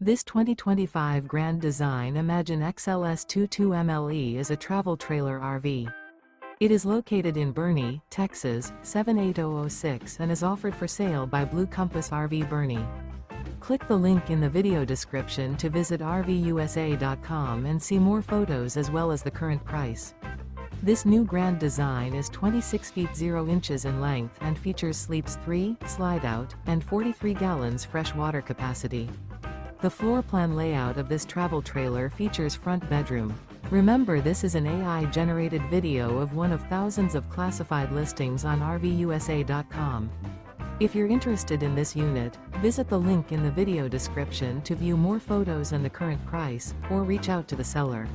This 2025 Grand Design Imagine XLS 22MLE is a travel trailer RV. It is located in Boerne, Texas, 78006 and is offered for sale by Blue Compass RV Boerne. Click the link in the video description to visit RVUSA.com and see more photos as well as the current price. This new Grand Design is 26 feet 0 inches in length and features sleeps 3, Slideout, and 43 gallons fresh water capacity. The floor plan layout of this travel trailer features front bedroom. Remember, this is an AI-generated video of one of thousands of classified listings on RVUSA.com. If you're interested in this unit, visit the link in the video description to view more photos and the current price, or reach out to the seller.